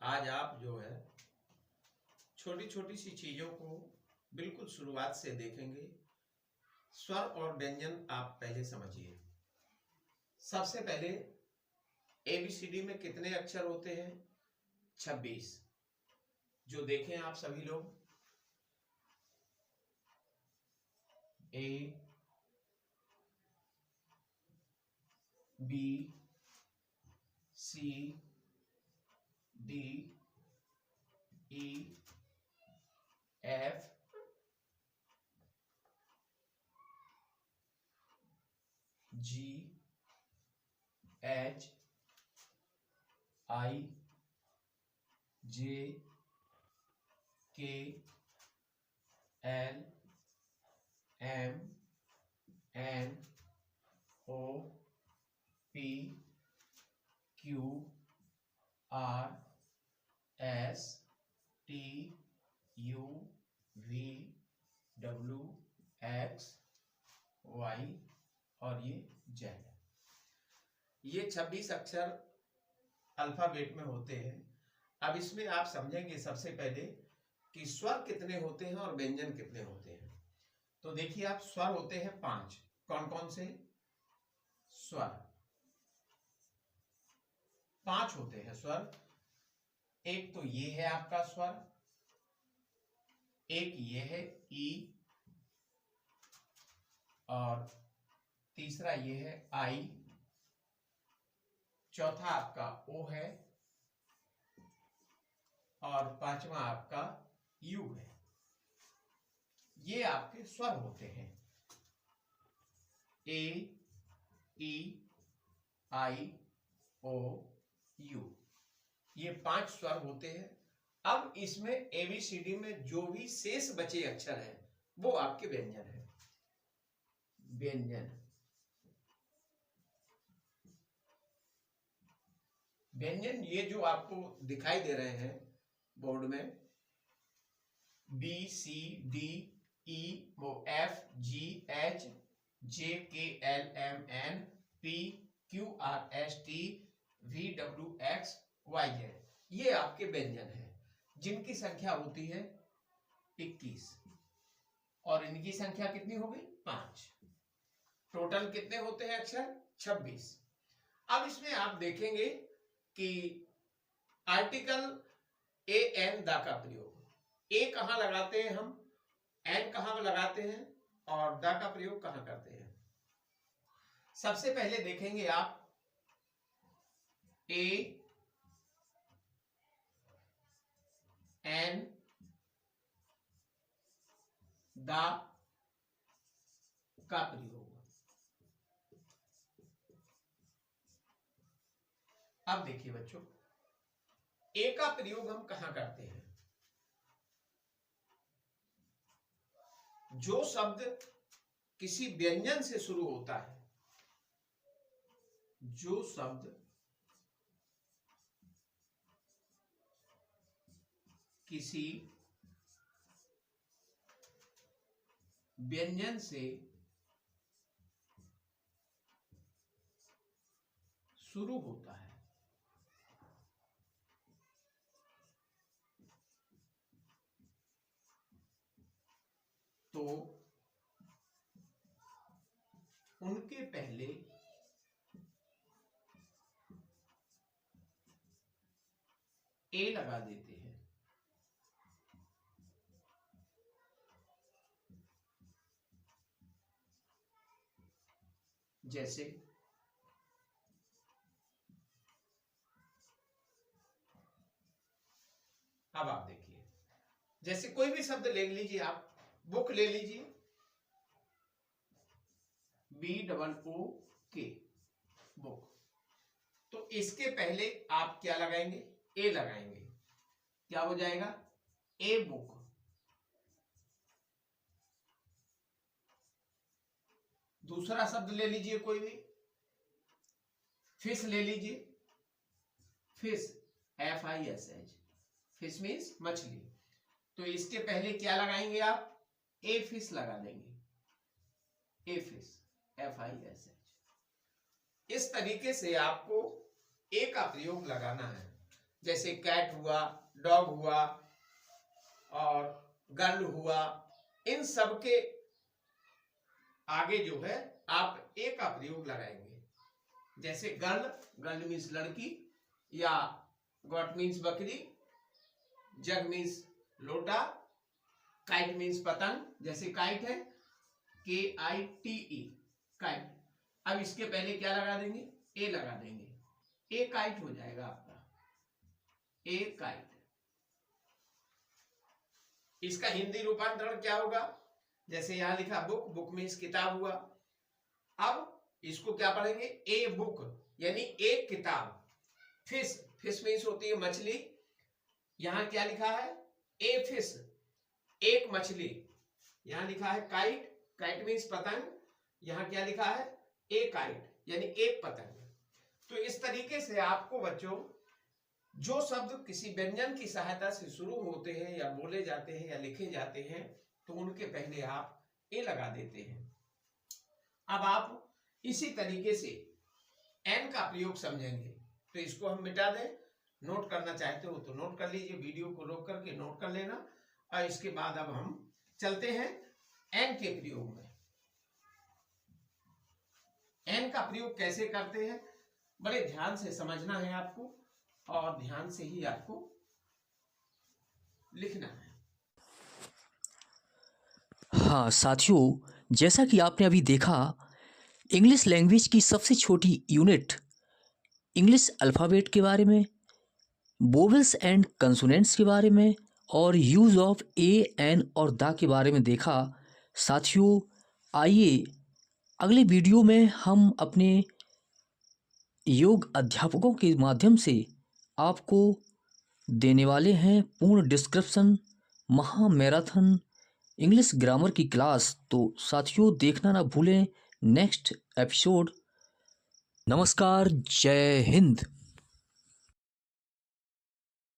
आज आप जो है छोटी छोटी सी चीजों को बिल्कुल शुरुआत से देखेंगे। स्वर और व्यंजन आप पहले समझिए। सबसे पहले एबीसीडी में कितने अक्षर होते हैं? 26। जो देखें आप सभी लोग, A B C D E F G H I J K L M N O P Q R S T U V W X Y और ये जेड। ये 26 अक्षर अल्फाबेट में होते हैं। अब इसमें आप समझेंगे सबसे पहले कि स्वर कितने होते हैं और व्यंजन कितने होते हैं। तो देखिए आप, स्वर होते हैं 5। कौन कौन से स्वर? 5 होते हैं स्वर। एक तो ये है आपका स्वर, एक ये है ई, और तीसरा ये है आई, चौथा आपका ओ है, और पांचवा आपका यू है। ये आपके स्वर होते हैं, ए ई आई ओ यू। ये 5 स्वर होते हैं। अब इसमें एबीसीडी में जो भी शेष बचे अक्षर हैं वो आपके व्यंजन है। व्यंजन, व्यंजन ये जो आपको दिखाई दे रहे हैं बोर्ड में, बी सी डी ई वो F G H J K L M N P Q R S T V W X Y Z, ये आपके व्यंजन है, जिनकी संख्या होती है 21 और इनकी संख्या कितनी हो गई? 5। टोटल कितने होते हैं अक्षर? 26। अब इसमें आप देखेंगे कि आर्टिकल ए एन दा का प्रयोग, ए कहां लगाते हैं हम, एन कहां लगाते हैं, और दा का प्रयोग कहां करते हैं। सबसे पहले देखेंगे आप ए एन दा का प्रयोग। अब देखिए बच्चों, ए का प्रयोग हम कहां करते हैं? जो शब्द किसी व्यंजन से शुरू होता है, जो शब्द किसी व्यंजन से शुरू होता है, तो उनके पहले ए लगा देते हैं। जैसे अब आप देखिए, जैसे कोई भी शब्द ले लीजिए, आप बुक ले लीजिए, BOOK बुक, तो इसके पहले आप क्या लगाएंगे? ए लगाएंगे। क्या हो जाएगा? A book. दूसरा शब्द ले लीजिए कोई भी, फिश ले लीजिए, फिश FISH, फिश मीन्स मछली, तो इसके पहले क्या लगाएंगे आप? ए फिश लगा देंगे, ए फिश FISH। इस तरीके से आपको ए का प्रयोग लगाना है। जैसे कैट हुआ, डॉग हुआ और गर्ल हुआ, इन सब के आगे जो है आप ए का प्रयोग लगाएंगे। जैसे गर्ल, गर्ल मीन्स लड़की, या गॉट मीन्स बकरी, जग मीन्स लोटा, काइट मीन्स पतंग, जैसे काइट है KITE, काइट। अब इसके पहले क्या लगा देंगे, ए लगा देंगे, ए काइट हो जाएगा आपका, ए काइट। इसका हिंदी रूपांतरण क्या होगा, जैसे यहां लिखा बुक, बुक मीन्स किताब हुआ। अब इसको क्या पढ़ेंगे, ए बुक यानी एक किताब। फिश, फिश मीन्स होती है मछली, यहां क्या लिखा है, ए फिश, एक मछली। यहां लिखा है काइट, काइट मीन्स पतंग, यहां क्या लिखा है, ए काइट यानी एक पतंग। तो इस तरीके से आपको बच्चों जो शब्द किसी व्यंजन की सहायता से शुरू होते हैं या बोले जाते हैं या लिखे जाते हैं, तो उनके पहले आप ए लगा देते हैं। अब आप इसी तरीके से एन का प्रयोग समझेंगे, तो इसको हम मिटा दें। नोट करना चाहते हो तो नोट कर लीजिए, वीडियो को रोक करके नोट कर लेना। और इसके बाद अब हम चलते हैं एन के प्रयोग में। एन का प्रयोग कैसे करते हैं, बड़े ध्यान से समझना है आपको, और ध्यान से ही आपको लिखना है। हाँ साथियों, जैसा कि आपने अभी देखा, इंग्लिश लैंग्वेज की सबसे छोटी यूनिट इंग्लिश अल्फ़ाबेट के बारे में, वोवेल्स एंड कंसोनेंट्स के बारे में, और यूज़ ऑफ ए, एन और द के बारे में देखा। साथियों, आइए अगले वीडियो में हम अपने योग अध्यापकों के माध्यम से आपको देने वाले हैं पूर्ण डिस्क्रिप्शन महा मैराथन इंग्लिश ग्रामर की क्लास। तो साथियों, देखना ना भूलें नेक्स्ट एपिसोड। नमस्कार, जय हिंद।